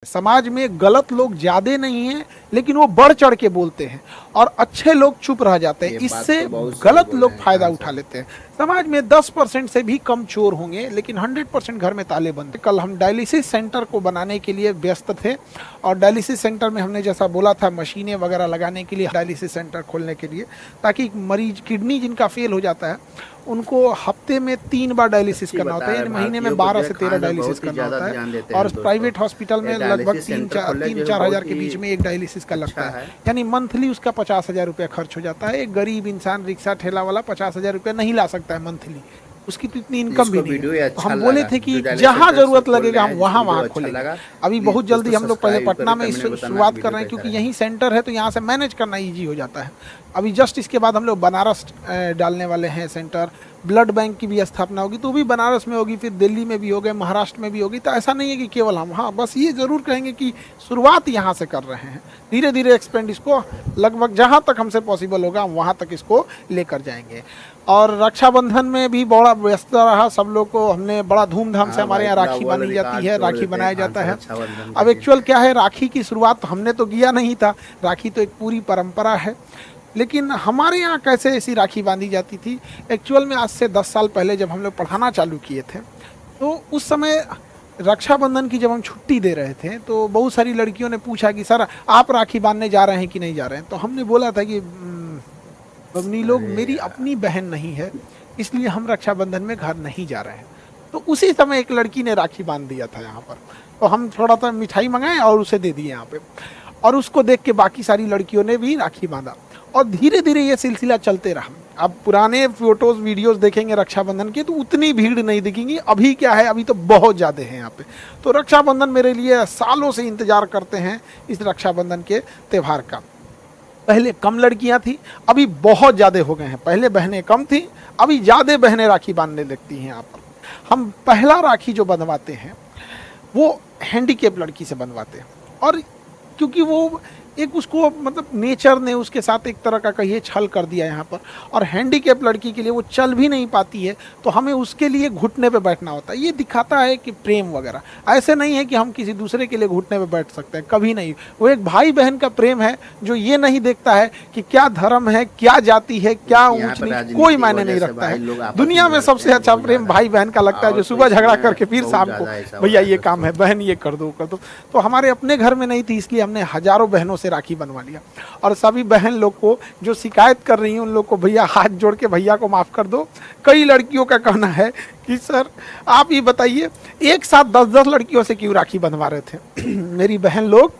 समाज में गलत लोग ज्यादा नहीं हैं, लेकिन वो बढ़ चढ़ के बोलते हैं और अच्छे लोग चुप रह जाते हैं। इससे गलत लोग फायदा उठा लेते हैं। समाज में 10% से भी कम चोर होंगे, लेकिन 100% घर में ताले बंद। कल हम डायलिसिस सेंटर को बनाने के लिए व्यस्त थे और डायलिसिस सेंटर में हमने जैसा बोला था मशीनें वगैरह लगाने के लिए, डायलिसिस सेंटर खोलने के लिए, ताकि मरीज किडनी जिनका फेल हो जाता है उनको हफ्ते में 3 बार डायलिसिस करना होता है, महीने में 12 से 13 डायलिसिस करना होता है। और प्राइवेट हॉस्पिटल में लगभग 3-4 हज़ार के बीच में एक डायलिसिस का लगता है, यानी मंथली उसका 50,000 रुपया खर्च हो जाता है। एक गरीब इंसान, रिक्शा ठेला वाला 50,000 रुपया नहीं ला सकता है मंथली, उसकी तो इतनी इनकम भी नहीं है। तो हम बोले थे कि जहाँ जरूरत लगेगा हम वहाँ खोलेंगे। अभी बहुत जल्दी हम लोग पहले पटना में इस शुरुआत कर रहे हैं, क्योंकि यहीं सेंटर है तो यहाँ से मैनेज करना ईजी हो जाता है। अभी जस्ट इसके बाद हम लोग बनारस डालने वाले हैं सेंटर। ब्लड बैंक की भी स्थापना होगी, तो भी बनारस में होगी, फिर दिल्ली में भी होगी, महाराष्ट्र में भी होगी। तो ऐसा नहीं है कि केवल हम, हाँ बस ये ज़रूर कहेंगे कि शुरुआत यहाँ से कर रहे हैं, धीरे धीरे एक्सपेंड इसको लगभग जहाँ तक हमसे पॉसिबल होगा हम वहाँ तक इसको लेकर जाएंगे। और रक्षाबंधन में भी बड़ा व्यस्त रहा सब लोग को। हमने बड़ा धूमधाम से, हमारे यहाँ राखी बांधी जाती है, राखी बनाया जाता है। अब एक्चुअल क्या है, राखी की शुरुआत हमने तो किया नहीं था, राखी तो एक पूरी परंपरा है। लेकिन हमारे यहाँ कैसे ऐसी राखी बांधी जाती थी, एक्चुअल में आज से 10 साल पहले जब हम लोग पढ़ाना चालू किए थे, तो उस समय रक्षाबंधन की जब हम छुट्टी दे रहे थे तो बहुत सारी लड़कियों ने पूछा कि सर आप राखी बांधने जा रहे हैं कि नहीं जा रहे हैं। तो हमने बोला था कि बबनी लोग, मेरी अपनी बहन नहीं है, इसलिए हम रक्षाबंधन में घर नहीं जा रहे हैं। तो उसी समय एक लड़की ने राखी बांध दिया था यहाँ पर, तो हम थोड़ा सा मिठाई मंगाए और उसे दे दिए यहाँ पे, और उसको देख के बाकी सारी लड़कियों ने भी राखी बांधा और धीरे धीरे ये सिलसिला चलते रहा। अब पुराने फोटोज वीडियोस देखेंगे रक्षाबंधन के तो उतनी भीड़ नहीं दिखेंगी। अभी क्या है, अभी तो बहुत ज़्यादा है यहाँ पे। तो रक्षाबंधन मेरे लिए सालों से इंतजार करते हैं इस रक्षाबंधन के त्यौहार का। पहले कम लड़कियाँ थी, अभी बहुत ज़्यादा हो गए हैं। पहले बहनें कम थी, अभी ज़्यादा बहनें राखी बांधने लगती हैं यहाँ पर। हम पहला राखी जो बनवाते हैं वो हैंडीकेप लड़की से बनवाते हैं, और क्योंकि वो एक उसको मतलब नेचर ने उसके साथ एक तरह का कहिए छल कर दिया यहाँ पर। और हैंडीकेप लड़की के लिए वो चल भी नहीं पाती है, तो हमें उसके लिए घुटने पे बैठना होता है। ये दिखाता है कि प्रेम वगैरह, ऐसे नहीं है कि हम किसी दूसरे के लिए घुटने पे बैठ सकते हैं, कभी नहीं। वो एक भाई बहन का प्रेम है जो ये नहीं देखता है कि क्या धर्म है, क्या जाति है, क्या ऊंच नीच, कोई मायने नहीं रखता है। दुनिया में सबसे अच्छा प्रेम भाई बहन का लगता है, जो सुबह झगड़ा करके फिर शाम को भैया ये काम है, बहन ये कर दो कर दो। तो हमारे अपने घर में नहीं थी, इसलिए हमने हजारों बहनों से राखी बनवा लिया। और सभी बहन लोग को जो शिकायत कर रही हैं उन लोग को भैया हाथ जोड़ के भैया को माफ कर दो। कई लड़कियों का कहना है कि सर आप ये बताइए एक साथ 10-10 लड़कियों से क्यों राखी बंधवा रहे थे। मेरी बहन लोग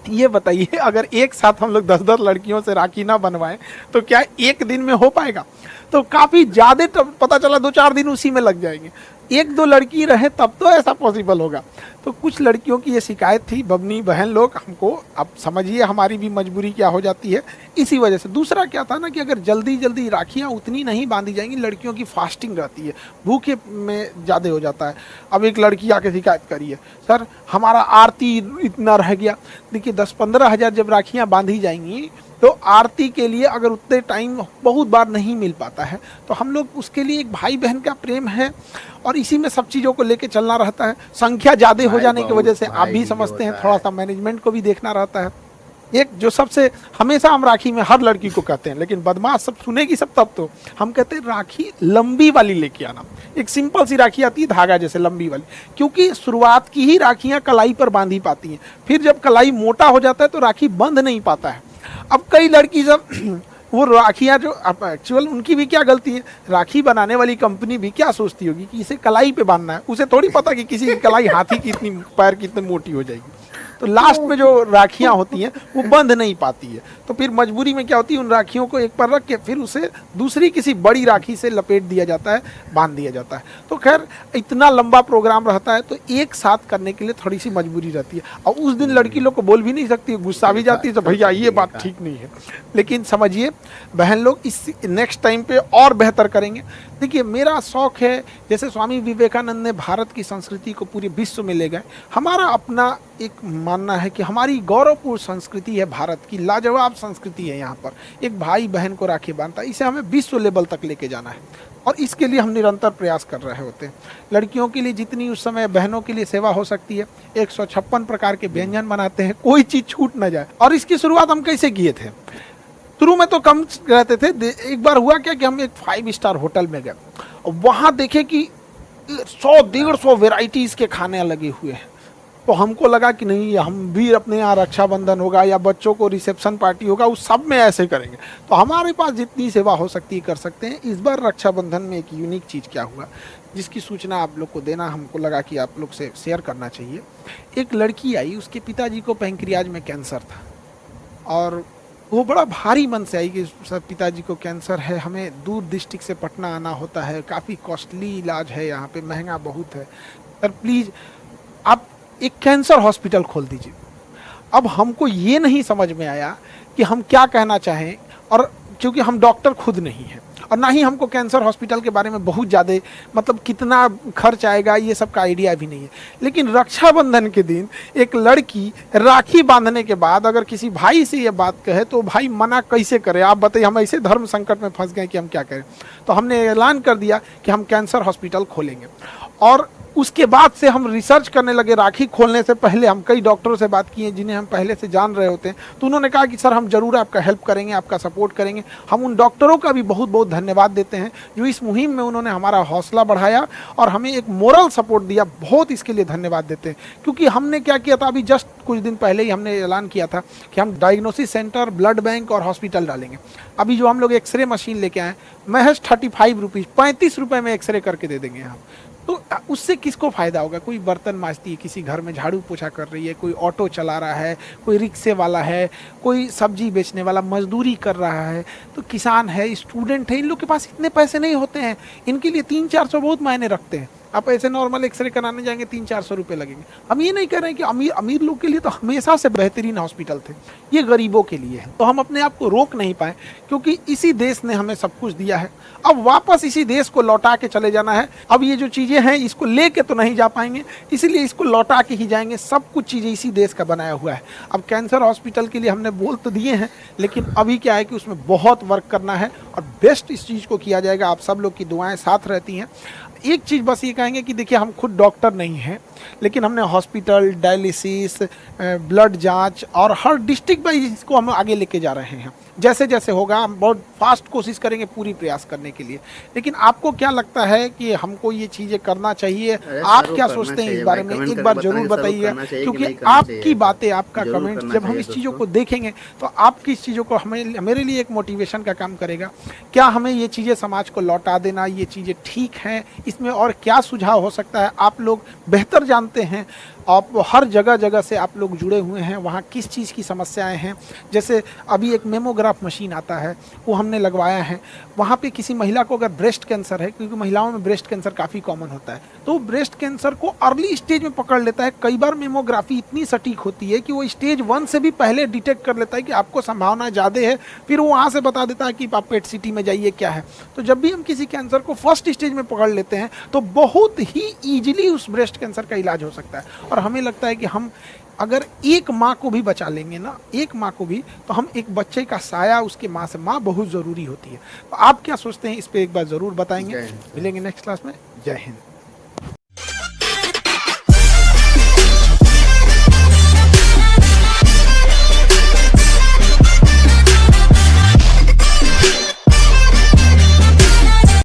ये बताइए, अगर एक साथ हम लोग 10-10 लड़कियों से राखी ना बनवाएं तो क्या एक दिन में हो पाएगा? तो काफ़ी ज़्यादा पता चला 2-4 दिन उसी में लग जाएंगे। 1-2 लड़की रहे तब तो ऐसा पॉसिबल होगा। तो कुछ लड़कियों की ये शिकायत थी, बबनी बहन लोग हमको, अब समझिए हमारी भी मजबूरी क्या हो जाती है इसी वजह से। दूसरा क्या था ना कि अगर जल्दी जल्दी राखियाँ उतनी नहीं बांधी जाएंगी, लड़कियों की फास्टिंग रहती है, भूखे में ज़्यादा हो जाता है। अब एक लड़की आके शिकायत करी है, सर हमारा आरती इतना रह गया। देखिए 10-15 हज़ार जब राखियाँ बांधी जाएंगी तो आरती के लिए अगर उतने टाइम बहुत बार नहीं मिल पाता है, तो हम लोग उसके लिए एक भाई बहन का प्रेम है और इसी में सब चीज़ों को लेके चलना रहता है। संख्या ज़्यादा हो जाने की वजह से आप भी समझते हैं थोड़ा सा मैनेजमेंट को भी देखना रहता है। एक जो सबसे हमेशा हम राखी में हर लड़की को कहते हैं, लेकिन बदमाश सब सुनेगी सब तब तो हम कहते हैं राखी लंबी वाली लेके आना। एक सिंपल सी राखी आती है धागा जैसे लंबी वाली, क्योंकि शुरुआत की ही राखियाँ कलाई पर बांधी पाती हैं, फिर जब कलाई मोटा हो जाता है तो राखी बंध नहीं पाता है। अब कई लड़की जब वो राखियाँ जो एक्चुअल उनकी भी क्या गलती है, राखी बनाने वाली कंपनी भी क्या सोचती होगी कि इसे कलाई पे बांधना है, उसे थोड़ी पता कि किसी की कलाई हाथी की इतनी पैर की इतनी मोटी हो जाएगी। तो लास्ट में जो राखियाँ होती हैं वो बंध नहीं पाती है, तो फिर मजबूरी में क्या होती है, उन राखियों को एक पर रख के फिर उसे दूसरी किसी बड़ी राखी से लपेट दिया जाता है, बांध दिया जाता है। तो खैर इतना लंबा प्रोग्राम रहता है तो एक साथ करने के लिए थोड़ी सी मजबूरी रहती है। और उस दिन लड़की लोग को बोल भी नहीं सकती, गुस्सा भी जाती है तो भैया ये बात ठीक नहीं है। लेकिन समझिए बहन लोग इस नेक्स्ट टाइम पे और बेहतर करेंगे। देखिए मेरा शौक़ है, जैसे स्वामी विवेकानंद ने भारत की संस्कृति को पूरे विश्व में ले गए, हमारा अपना एक मानना है कि हमारी गौरवपूर्ण संस्कृति है, भारत की लाजवाब संस्कृति है। यहाँ पर एक भाई बहन को राखी बांधता है, इसे हमें विश्व लेवल तक लेके जाना है और इसके लिए हम निरंतर प्रयास कर रहे होते हैं। लड़कियों के लिए जितनी उस समय बहनों के लिए सेवा हो सकती है, 156 प्रकार के व्यंजन बनाते हैं, कोई चीज़ छूट ना जाए। और इसकी शुरुआत हम कैसे किए थे? शुरू में तो कम रहते थे। एक बार हुआ क्या कि हम एक 5 स्टार होटल में गए, वहाँ देखे कि 100-150 वेराइटीज़ के खाने लगे हुए हैं। तो हमको लगा कि नहीं, हम भी अपने यहाँ रक्षाबंधन होगा या बच्चों को रिसेप्शन पार्टी होगा, उस सब में ऐसे करेंगे। तो हमारे पास जितनी सेवा हो सकती है कर सकते हैं। इस बार रक्षाबंधन में एक यूनिक चीज़ क्या हुआ, जिसकी सूचना आप लोग को देना हमको लगा कि आप लोग से शेयर करना चाहिए। एक लड़की आई, उसके पिताजी को पैंक्रियाज में कैंसर था और वो बड़ा भारी मन से आई कि सर पिताजी को कैंसर है, हमें दूर डिस्ट्रिक्ट से पटना आना होता है, काफ़ी कॉस्टली इलाज है, यहाँ पे महंगा बहुत है, सर प्लीज़ आप एक कैंसर हॉस्पिटल खोल दीजिए। अब हमको ये नहीं समझ में आया कि हम क्या कहना चाहें, और क्योंकि हम डॉक्टर खुद नहीं हैं और ना ही हमको कैंसर हॉस्पिटल के बारे में बहुत ज़्यादा मतलब कितना खर्च आएगा ये सब का आइडिया भी नहीं है। लेकिन रक्षाबंधन के दिन एक लड़की राखी बांधने के बाद अगर किसी भाई से ये बात कहे तो भाई मना कैसे करे? आप बताइए, हम ऐसे धर्म संकट में फंस गए कि हम क्या करें। तो हमने ऐलान कर दिया कि हम कैंसर हॉस्पिटल खोलेंगे और उसके बाद से हम रिसर्च करने लगे। राखी खोलने से पहले हम कई डॉक्टरों से बात की है जिन्हें हम पहले से जान रहे होते हैं, तो उन्होंने कहा कि सर हम जरूर आपका हेल्प करेंगे, आपका सपोर्ट करेंगे। हम उन डॉक्टरों का भी बहुत बहुत धन्यवाद देते हैं जो इस मुहिम में उन्होंने हमारा हौसला बढ़ाया और हमें एक मोरल सपोर्ट दिया। बहुत इसके लिए धन्यवाद देते हैं, क्योंकि हमने क्या किया था, अभी जस्ट कुछ दिन पहले ही हमने ऐलान किया था कि हम डायग्नोसिस सेंटर, ब्लड बैंक और हॉस्पिटल डालेंगे। अभी जो हम लोग एक्सरे मशीन लेके आए, महज 35 रुपीज़, 35 रुपये में एक्सरे करके दे देंगे हम। तो उससे किसको फ़ायदा होगा? कोई बर्तन मांजती है, किसी घर में झाड़ू पोछा कर रही है, कोई ऑटो चला रहा है, कोई रिक्शे वाला है, कोई सब्जी बेचने वाला मजदूरी कर रहा है, तो किसान है, स्टूडेंट है, इन लोग के पास इतने पैसे नहीं होते हैं। इनके लिए 300-400 बहुत मायने रखते हैं। आप ऐसे नॉर्मल एक्सरे कराने जाएंगे 300-400 रुपये लगेंगे। हम ये नहीं कह रहे हैं कि अमीर लोग के लिए तो हमेशा से बेहतरीन हॉस्पिटल थे, ये गरीबों के लिए है। तो हम अपने आप को रोक नहीं पाए, क्योंकि इसी देश ने हमें सब कुछ दिया है, अब वापस इसी देश को लौटा के चले जाना है। अब ये जो चीज़ें हैं इसको लेके तो नहीं जा पाएंगे, इसीलिए इसको लौटा के ही जाएंगे। सब कुछ चीज़ें इसी देश का बनाया हुआ है। अब कैंसर हॉस्पिटल के लिए हमने बोल तो दिए हैं, लेकिन अभी क्या है कि उसमें बहुत वर्क करना है और बेस्ट इस चीज़ को किया जाएगा। आप सब लोग की दुआएं साथ रहती हैं। एक चीज़ बस ये कहेंगे कि देखिए, हम खुद डॉक्टर नहीं हैं, लेकिन हमने हॉस्पिटल, डायलिसिस, ब्लड जांच और हर डिस्ट्रिक्ट वाइज इसको हम आगे लेके जा रहे हैं। जैसे जैसे होगा हम बहुत फास्ट कोशिश करेंगे पूरी प्रयास करने के लिए। लेकिन आपको क्या लगता है कि हमको ये चीज़ें करना चाहिए? आप क्या सोचते हैं इस बारे में? एक बार जरूर बताइए, क्योंकि आपकी बातें, आपका कमेंट जब हम इस चीज़ों को देखेंगे तो आपकी इस चीज़ों को हमें, मेरे लिए एक मोटिवेशन का काम करेगा। क्या हमें ये चीज़ें समाज को लौटा देना, ये चीज़ें ठीक हैं? इसमें और क्या सुझाव हो सकता है? आप लोग बेहतर जानते हैं, आप हर जगह जगह से आप लोग जुड़े हुए हैं, वहाँ किस चीज़ की समस्याएं हैं। जैसे अभी एक मेमोग्राफ मशीन आता है, वो हमने लगवाया है। वहाँ पे किसी महिला को अगर ब्रेस्ट कैंसर है, क्योंकि महिलाओं में ब्रेस्ट कैंसर काफ़ी कॉमन होता है, तो ब्रेस्ट कैंसर को अर्ली स्टेज में पकड़ लेता है। कई बार मेमोग्राफी इतनी सटीक होती है कि वो स्टेज 1 से भी पहले डिटेक्ट कर लेता है कि आपको संभावना ज़्यादा है, फिर वो वहाँ से बता देता है कि आप पेट सिटी में जाइए क्या है। तो जब भी हम किसी कैंसर को फर्स्ट स्टेज में पकड़ लेते हैं तो बहुत ही ईजिली उस ब्रेस्ट कैंसर का इलाज हो सकता है। और हमें लगता है कि हम अगर एक माँ को भी बचा लेंगे ना, एक माँ को भी, तो हम एक बच्चे का साया उसके माँ से, माँ बहुत ज़रूरी होती है। तो आप क्या सोचते हैं इस पे एक बार ज़रूर बताएंगे। मिलेंगे नेक्स्ट क्लास में। जय हिंद।